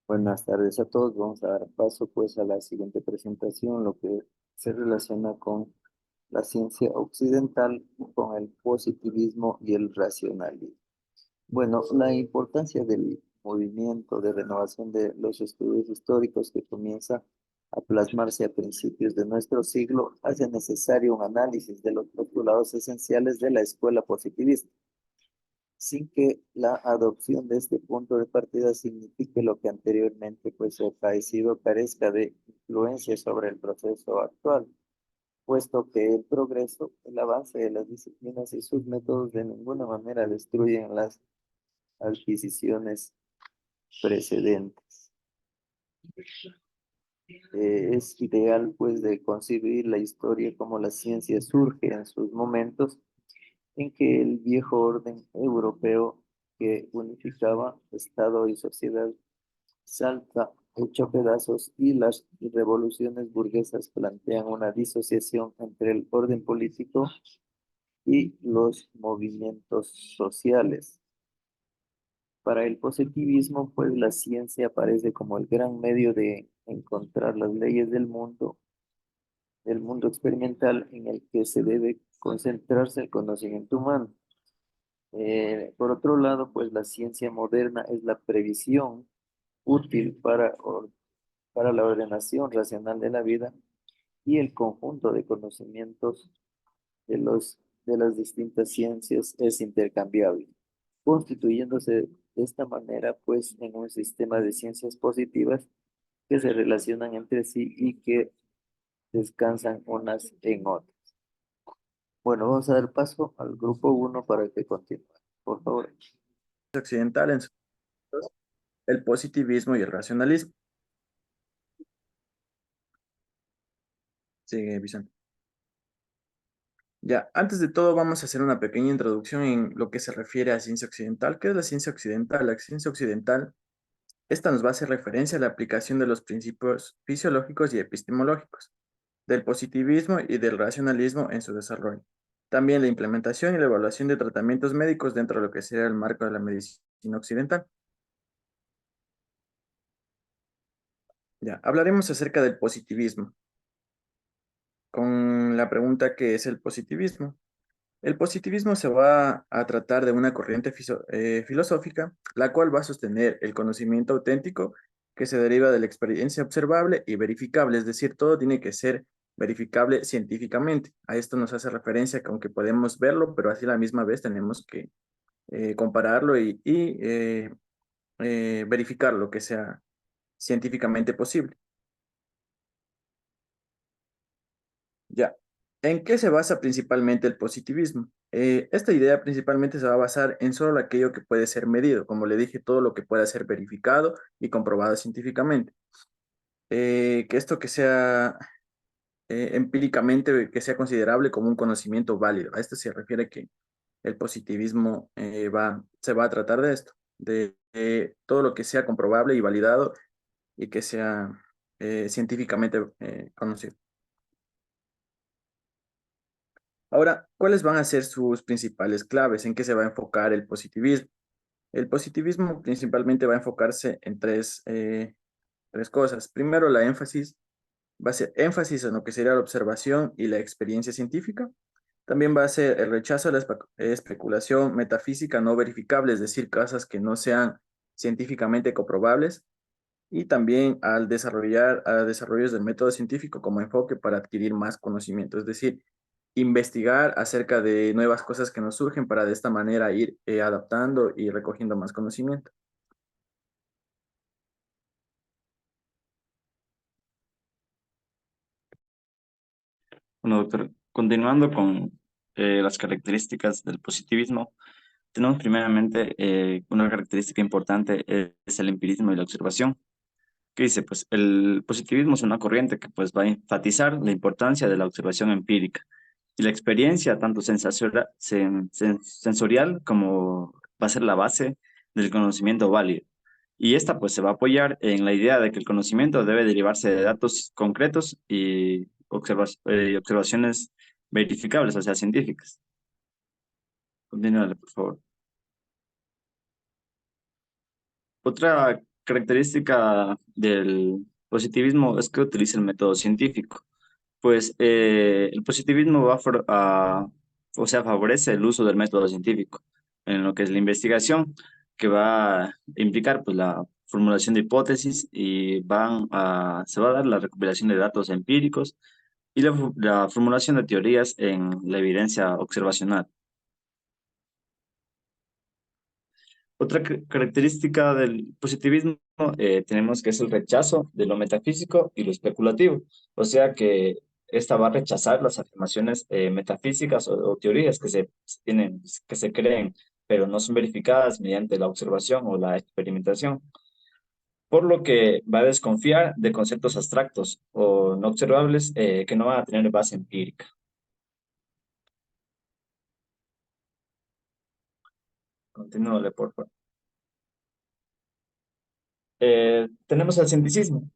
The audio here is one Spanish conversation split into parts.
Buenas tardes a todos. Vamos a dar paso pues a la siguiente presentación, lo que se relaciona con la ciencia occidental, con el positivismo y el racionalismo. Bueno, la importancia del movimiento de renovación de los estudios históricos que comienza a plasmarse a principios de nuestro siglo hace necesario un análisis de los postulados esenciales de la escuela positivista sin que la adopción de este punto de partida signifique lo que anteriormente pues acaecido carezca de influencia sobre el proceso actual, puesto que el progreso, el avance de las disciplinas y sus métodos de ninguna manera destruyen las adquisiciones precedentes. Es ideal pues de concebir la historia como la ciencia surge en sus momentos en que el viejo orden europeo que unificaba Estado y sociedad salta hecho pedazos y las revoluciones burguesas plantean una disociación entre el orden político y los movimientos sociales. Para el positivismo, pues la ciencia aparece como el gran medio de encontrar las leyes del mundo experimental en el que se debe concentrarse el conocimiento humano. Por otro lado, pues la ciencia moderna es la previsión útil para la ordenación racional de la vida y el conjunto de conocimientos de las distintas ciencias es intercambiable, constituyéndose de esta manera, pues, en un sistema de ciencias positivas que se relacionan entre sí y que descansan unas en otras. Bueno, vamos a dar paso al grupo uno para que continúe. Por favor. Occidental en sus textos, el positivismo y el racionalismo. Sigue, Vicente. Ya, antes de todo vamos a hacer una pequeña introducción en lo que se refiere a ciencia occidental. ¿Qué es la ciencia occidental? La ciencia occidental, esta nos va a hacer referencia a la aplicación de los principios fisiológicos y epistemológicos, del positivismo y del racionalismo en su desarrollo. También la implementación y la evaluación de tratamientos médicos dentro de lo que sería el marco de la medicina occidental. Ya, hablaremos acerca del positivismo, con la pregunta ¿qué es el positivismo? El positivismo se va a tratar de una corriente filosófica, la cual va a sostener el conocimiento auténtico que se deriva de la experiencia observable y verificable, es decir, todo tiene que ser verificable científicamente. A esto nos hace referencia que aunque podemos verlo, pero así a la misma vez tenemos que compararlo y verificar lo que sea científicamente posible. Ya. ¿En qué se basa principalmente el positivismo? Esta idea principalmente se va a basar en solo aquello que puede ser medido, como le dije, todo lo que pueda ser verificado y comprobado científicamente. Que esto que sea empíricamente, que sea considerable como un conocimiento válido. A esto se refiere que el positivismo se va a tratar de esto, de todo lo que sea comprobable y validado y que sea científicamente conocido. Ahora, ¿cuáles van a ser sus principales claves? ¿En qué se va a enfocar el positivismo? El positivismo principalmente va a enfocarse en tres cosas. Primero, la énfasis va a ser énfasis en lo que sería la observación y la experiencia científica. También va a ser el rechazo a la especulación metafísica no verificable, es decir, cosas que no sean científicamente comprobables. Y también a desarrollos del método científico como enfoque para adquirir más conocimiento, es decir, investigar acerca de nuevas cosas que nos surgen para de esta manera ir adaptando y recogiendo más conocimiento. Bueno, doctor, continuando con las características del positivismo, tenemos primeramente una característica importante, es el empirismo y la observación. ¿Qué dice? Pues el positivismo es una corriente que pues va a enfatizar la importancia de la observación empírica y la experiencia, tanto sensorial como va a ser la base del conocimiento válido. Y esta pues se va a apoyar en la idea de que el conocimiento debe derivarse de datos concretos y observaciones verificables, o sea, científicas. Continúale, por favor. Otra característica del positivismo es que utiliza el método científico. Pues el positivismo o sea, favorece el uso del método científico en lo que es la investigación, que va a implicar pues, la formulación de hipótesis y se va a dar la recopilación de datos empíricos y la formulación de teorías en la evidencia observacional. Otra característica del positivismo tenemos que es el rechazo de lo metafísico y lo especulativo. O sea que esta va a rechazar las afirmaciones metafísicas o teorías que se creen, pero no son verificadas mediante la observación o la experimentación. Por lo que va a desconfiar de conceptos abstractos o no observables que no van a tener base empírica. Continúale, por favor. Tenemos el cienticismo.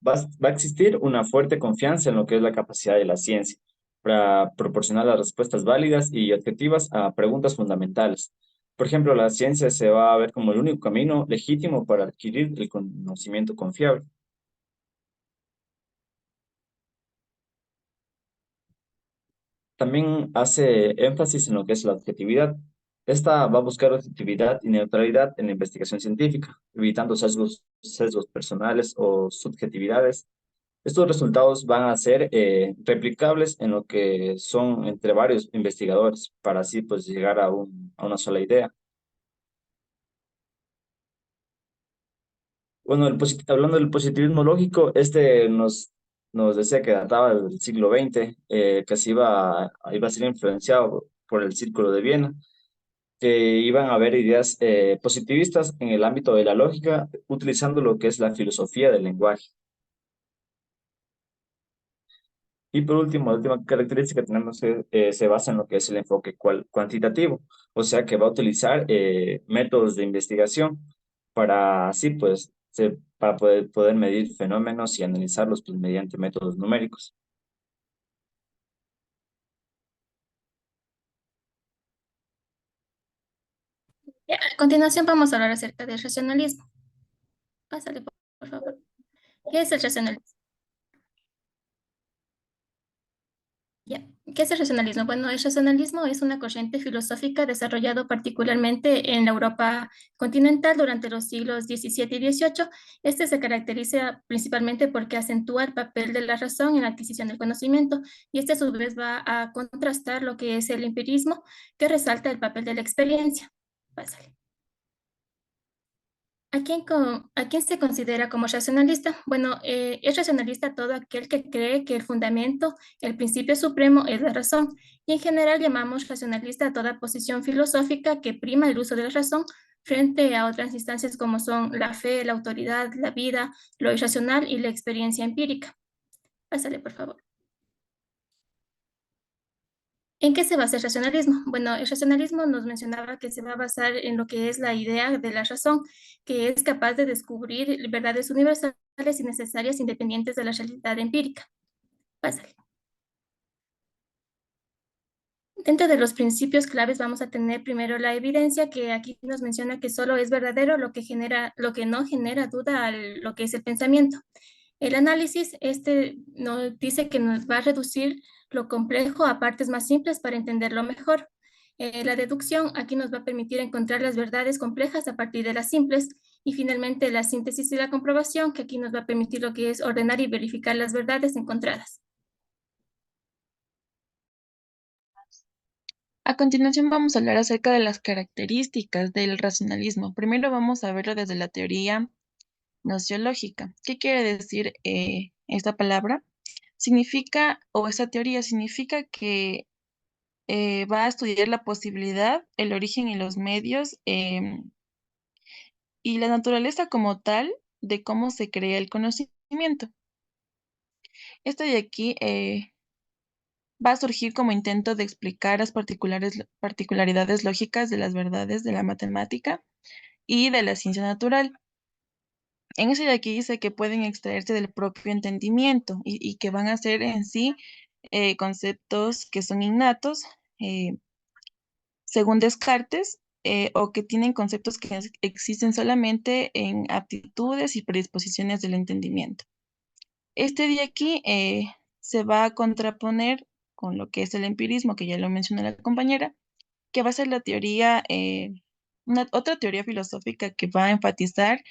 Va a existir una fuerte confianza en lo que es la capacidad de la ciencia para proporcionar las respuestas válidas y objetivas a preguntas fundamentales. Por ejemplo, la ciencia se va a ver como el único camino legítimo para adquirir el conocimiento confiable. También hace énfasis en lo que es la objetividad. Esta va a buscar objetividad y neutralidad en la investigación científica, evitando sesgos personales o subjetividades. Estos resultados van a ser replicables en lo que son entre varios investigadores para así pues llegar a una sola idea. Bueno, hablando del positivismo lógico, nos decía que databa del siglo XX, que iba a ser influenciado por el Círculo de Viena, que iban a haber ideas positivistas en el ámbito de la lógica, utilizando lo que es la filosofía del lenguaje. Y por último, la última característica que tenemos se basa en lo que es el enfoque cuantitativo, o sea que va a utilizar métodos de investigación para así pues para poder medir fenómenos y analizarlos pues, mediante métodos numéricos. Ya, a continuación vamos a hablar acerca del racionalismo. Pásale, por favor. ¿Qué es el racionalismo? Ya. ¿Qué es el racionalismo? Bueno, el racionalismo es una corriente filosófica desarrollado particularmente en la Europa continental durante los siglos XVII y XVIII. Este se caracteriza principalmente porque acentúa el papel de la razón en la adquisición del conocimiento y este a su vez va a contrastar lo que es el empirismo, que resalta el papel de la experiencia. Pásale. ¿A quién se considera como racionalista? Bueno, es racionalista todo aquel que cree que el fundamento, el principio supremo es la razón. Y en general llamamos racionalista a toda posición filosófica que prima el uso de la razón frente a otras instancias como son la fe, la autoridad, la vida, lo irracional y la experiencia empírica. Pásale, por favor. ¿En qué se basa el racionalismo? Bueno, el racionalismo nos mencionaba que se va a basar en lo que es la idea de la razón, que es capaz de descubrir verdades universales y necesarias independientes de la realidad empírica. Pásale. Dentro de los principios claves vamos a tener primero la evidencia, que aquí nos menciona que solo es verdadero lo que no genera duda a lo que es el pensamiento. El análisis, este nos dice que nos va a reducir lo complejo a partes más simples para entenderlo mejor. La deducción aquí nos va a permitir encontrar las verdades complejas a partir de las simples. Y finalmente la síntesis y la comprobación, que aquí nos va a permitir lo que es ordenar y verificar las verdades encontradas. A continuación vamos a hablar acerca de las características del racionalismo. Primero vamos a verlo desde la teoría nociológica. ¿Qué quiere decir esta palabra? Significa, o esta teoría significa que va a estudiar la posibilidad, el origen y los medios y la naturaleza como tal de cómo se crea el conocimiento. Esto de aquí va a surgir como intento de explicar las particularidades lógicas de las verdades de la matemática y de la ciencia natural. En ese de aquí dice que pueden extraerse del propio entendimiento y que van a ser en sí conceptos que son innatos, según Descartes, o que tienen conceptos que existen solamente en aptitudes y predisposiciones del entendimiento. Este de aquí se va a contraponer con lo que es el empirismo, que ya lo mencionó la compañera, que va a ser la teoría, otra teoría filosófica que va a enfatizar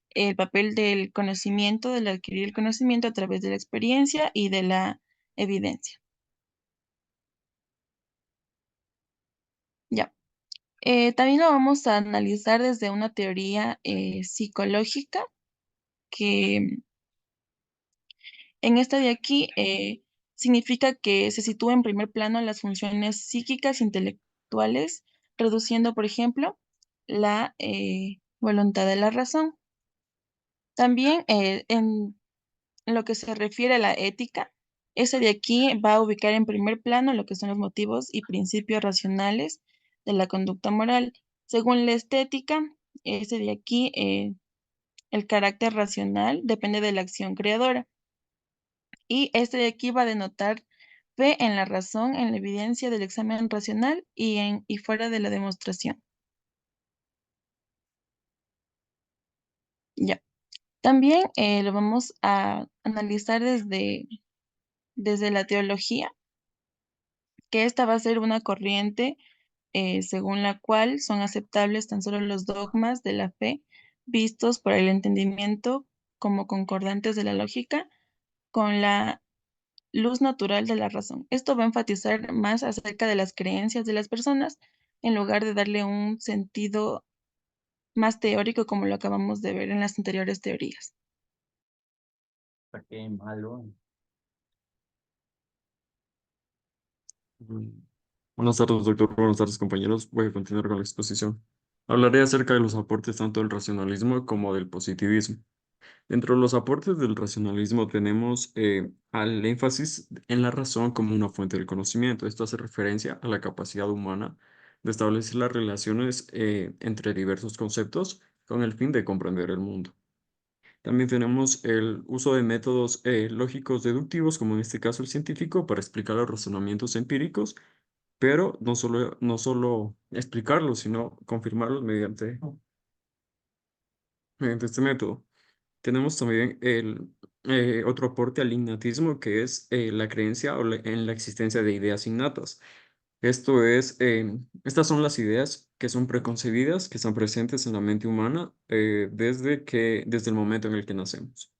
el papel del conocimiento, del adquirir el conocimiento a través de la experiencia y de la evidencia. Ya. También lo vamos a analizar desde una teoría psicológica que en esta de aquí significa que se sitúa en primer plano las funciones psíquicas intelectuales, reduciendo, por ejemplo, la voluntad de la razón. También en lo que se refiere a la ética, ese de aquí va a ubicar en primer plano lo que son los motivos y principios racionales de la conducta moral. Según la estética, ese de aquí, el carácter racional depende de la acción creadora. Y este de aquí va a denotar fe en la razón, en la evidencia del examen racional y fuera de la demostración. Ya. También lo vamos a analizar desde la teología, que esta va a ser una corriente según la cual son aceptables tan solo los dogmas de la fe vistos por el entendimiento como concordantes de la lógica con la luz natural de la razón. Esto va a enfatizar más acerca de las creencias de las personas en lugar de darle un sentido más teórico como lo acabamos de ver en las anteriores teorías. Qué malo. Mm. Buenas tardes, doctor. Buenas tardes, compañeros. Voy a continuar con la exposición. Hablaré acerca de los aportes tanto del racionalismo como del positivismo. Dentro de los aportes del racionalismo tenemos al énfasis en la razón como una fuente del conocimiento. Esto hace referencia a la capacidad humana de establecer las relaciones entre diversos conceptos con el fin de comprender el mundo. También tenemos el uso de métodos lógicos deductivos, como en este caso el científico, para explicar los razonamientos empíricos, pero no solo explicarlos, sino confirmarlos mediante este método. Tenemos también el otro aporte al innatismo, que es la creencia en la existencia de ideas innatas. Estas son las ideas que son preconcebidas, que están presentes en la mente humana desde el momento en el que nacemos.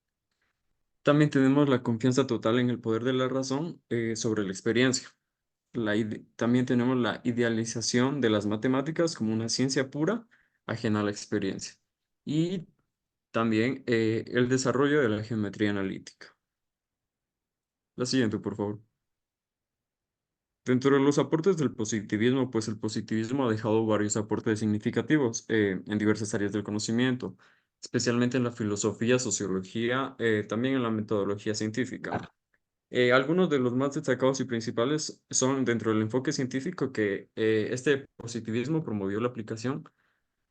También tenemos la confianza total en el poder de la razón sobre la experiencia. También tenemos la idealización de las matemáticas como una ciencia pura, ajena a la experiencia. Y también el desarrollo de la geometría analítica. La siguiente, por favor. Dentro de los aportes del positivismo, pues el positivismo ha dejado varios aportes significativos en diversas áreas del conocimiento, especialmente en la filosofía, sociología, también en la metodología científica. Algunos de los más destacados y principales son dentro del enfoque científico que este positivismo promovió la aplicación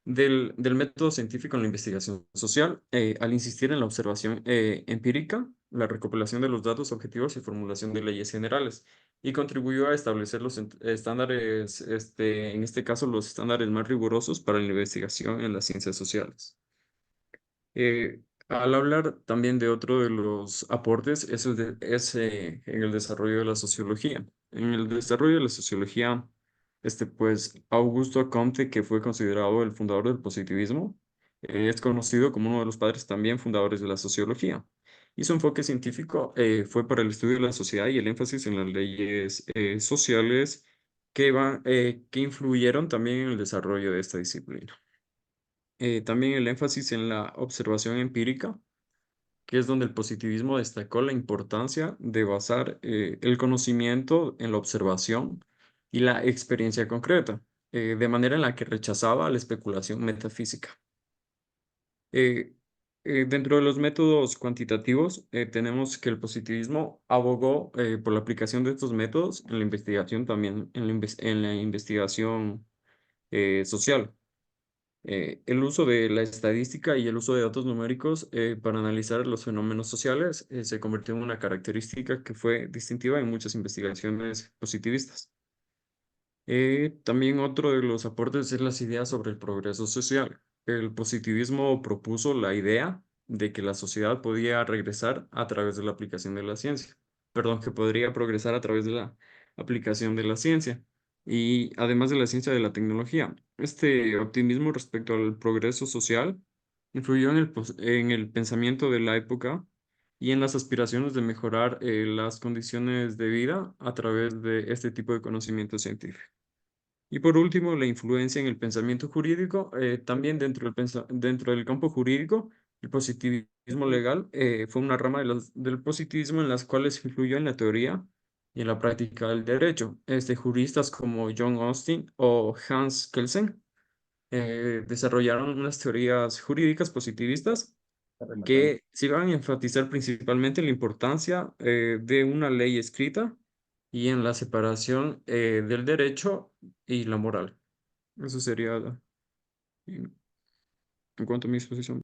del método científico en la investigación social, al insistir en la observación empírica, la recopilación de los datos objetivos y formulación de leyes generales, y contribuyó a establecer los estándares, en este caso, los estándares más rigurosos para la investigación en las ciencias sociales. Al hablar también de otro de los aportes, es en el desarrollo de la sociología. En el desarrollo de la sociología, pues Augusto Comte, que fue considerado el fundador del positivismo, es conocido como uno de los padres también fundadores de la sociología. Y su enfoque científico fue para el estudio de la sociedad y el énfasis en las leyes sociales que influyeron también en el desarrollo de esta disciplina. También el énfasis en la observación empírica, que es donde el positivismo destacó la importancia de basar el conocimiento en la observación y la experiencia concreta, de manera en la que rechazaba la especulación metafísica. Eh, Dentro de los métodos cuantitativos, tenemos que el positivismo abogó por la aplicación de estos métodos en la investigación también, en la investigación social. El uso de la estadística y el uso de datos numéricos para analizar los fenómenos sociales se convirtió en una característica que fue distintiva en muchas investigaciones positivistas. También otro de los aportes es las ideas sobre el progreso social. El positivismo propuso la idea de que la sociedad podía regresar a través de la aplicación de la ciencia. Perdón, que podría progresar a través de la aplicación de la ciencia y además de la ciencia de la tecnología. Este optimismo respecto al progreso social influyó en el pensamiento de la época y en las aspiraciones de mejorar las condiciones de vida a través de este tipo de conocimiento científico. Y por último, la influencia en el pensamiento jurídico, también dentro del campo jurídico, el positivismo legal fue una rama del positivismo en las cuales influyó en la teoría y en la práctica del derecho. Juristas como John Austin o Hans Kelsen desarrollaron unas teorías jurídicas positivistas que se van a enfatizar principalmente en la importancia de una ley escrita y en la separación del derecho y la moral. Eso sería en, en cuanto a mi exposición.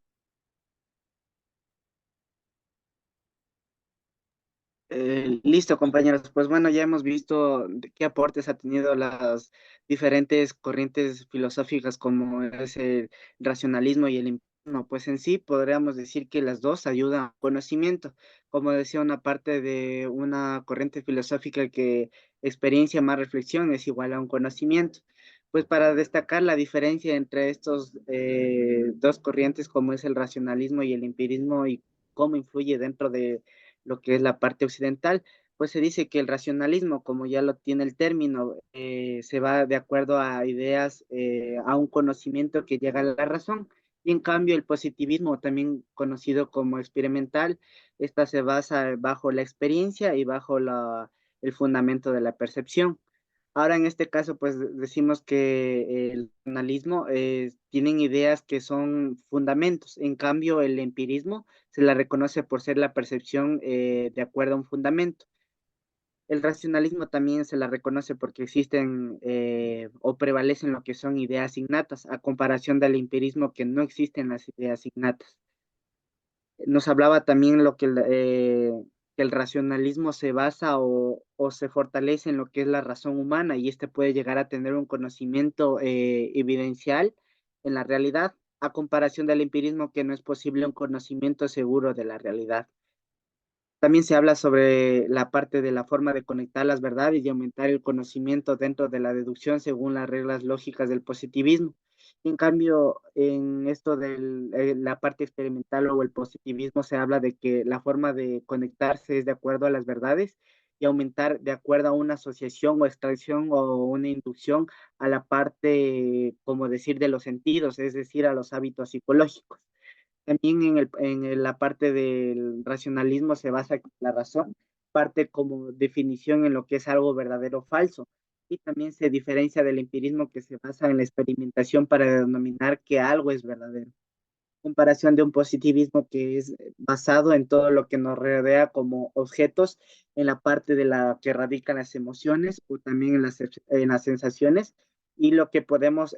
Listo, compañeros. Pues bueno, ya hemos visto qué aportes ha tenido las diferentes corrientes filosóficas como es el racionalismo y el empirismo. Pues en sí podríamos decir que las dos ayudan al conocimiento. Como decía una parte de una corriente filosófica que experiencia más reflexión es igual a un conocimiento. Pues para destacar la diferencia entre estos dos corrientes como es el racionalismo y el empirismo y cómo influye dentro de lo que es la parte occidental, pues se dice que el racionalismo, como ya lo tiene el término, se va de acuerdo a ideas, a un conocimiento que llega a la razón. Y en cambio el positivismo, también conocido como experimental, esta se basa bajo la experiencia y bajo el fundamento de la percepción. Ahora en este caso, pues decimos que el analismo tienen ideas que son fundamentos. En cambio, el empirismo se la reconoce por ser la percepción de acuerdo a un fundamento. El racionalismo también se la reconoce porque existen o prevalecen lo que son ideas innatas, a comparación del empirismo que no existen las ideas innatas. Nos hablaba también que el racionalismo se basa o se fortalece en lo que es la razón humana y este puede llegar a tener un conocimiento evidencial en la realidad, a comparación del empirismo que no es posible un conocimiento seguro de la realidad. También se habla sobre la parte de la forma de conectar las verdades y aumentar el conocimiento dentro de la deducción según las reglas lógicas del positivismo. En cambio, en esto de la parte experimental o el positivismo se habla de que la forma de conectarse es de acuerdo a las verdades y aumentar de acuerdo a una asociación o extracción o una inducción a la parte, como decir, de los sentidos, es decir, a los hábitos psicológicos. También la parte del racionalismo se basa en la razón, parte como definición en lo que es algo verdadero o falso. Y también se diferencia del empirismo que se basa en la experimentación para denominar que algo es verdadero. Comparación de un positivismo que es basado en todo lo que nos rodea como objetos, en la parte de la que radican las emociones o también en las sensaciones y lo que podemos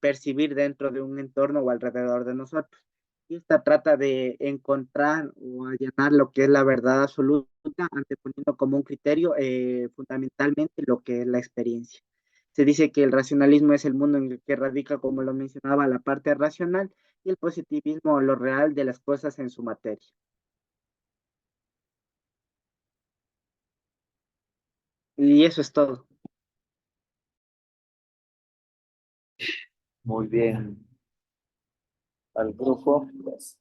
percibir dentro de un entorno o alrededor de nosotros. Y esta trata de encontrar o allanar lo que es la verdad absoluta, anteponiendo como un criterio fundamentalmente lo que es la experiencia. Se dice que el racionalismo es el mundo en el que radica, como lo mencionaba, la parte racional y el positivismo lo real de las cosas en su materia. Y eso es todo. Muy bien, al grupo, pues,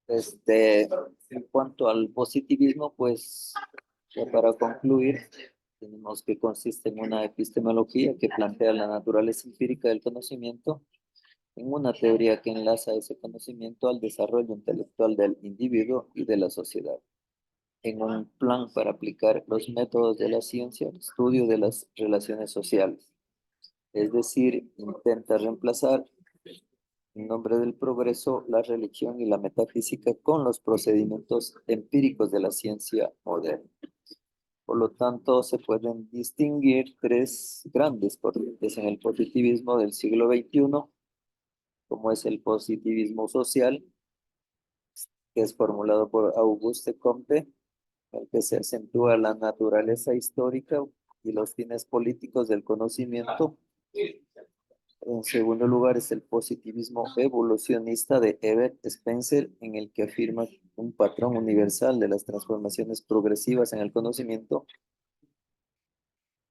en cuanto al positivismo, pues, ya para concluir, tenemos que consiste en una epistemología que plantea la naturaleza empírica del conocimiento en una teoría que enlaza ese conocimiento al desarrollo intelectual del individuo y de la sociedad, en un plan para aplicar los métodos de la ciencia al estudio de las relaciones sociales. Es decir, intenta reemplazar en nombre del progreso la religión y la metafísica con los procedimientos empíricos de la ciencia moderna. Por lo tanto, se pueden distinguir tres grandes corrientes en el positivismo del siglo XXI, como es el positivismo social, que es formulado por Auguste Comte, en el que se acentúa la naturaleza histórica y los fines políticos del conocimiento. En segundo lugar es el positivismo evolucionista de Herbert Spencer, en el que afirma un patrón universal de las transformaciones progresivas en el conocimiento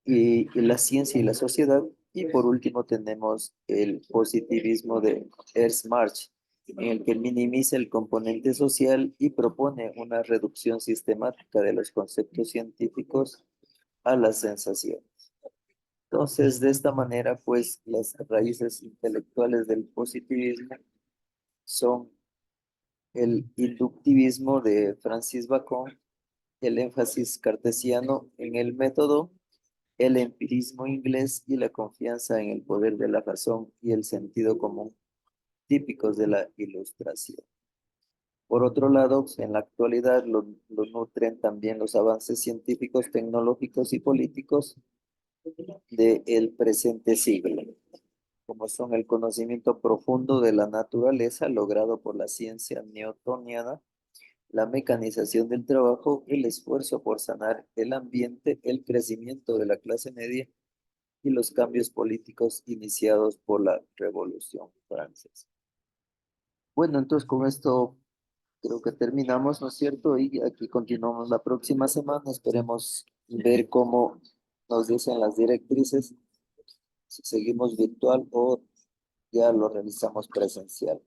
y la ciencia y la sociedad. Y por último tenemos el positivismo de Ernst Mach, en el que minimiza el componente social y propone una reducción sistemática de los conceptos científicos a las sensaciones. Entonces, de esta manera, pues, las raíces intelectuales del positivismo son el inductivismo de Francis Bacon, el énfasis cartesiano en el método, el empirismo inglés y la confianza en el poder de la razón y el sentido común, típicos de la Ilustración. Por otro lado, en la actualidad lo nutren también los avances científicos, tecnológicos y políticos del presente siglo, como son el conocimiento profundo de la naturaleza logrado por la ciencia newtoniana, la mecanización del trabajo, el esfuerzo por sanar el ambiente, el crecimiento de la clase media y los cambios políticos iniciados por la Revolución Francesa. Bueno, entonces con esto creo que terminamos, ¿no es cierto? Y aquí continuamos la próxima semana. Esperemos ver cómo nos dicen las directrices, si seguimos virtual o ya lo realizamos presencial.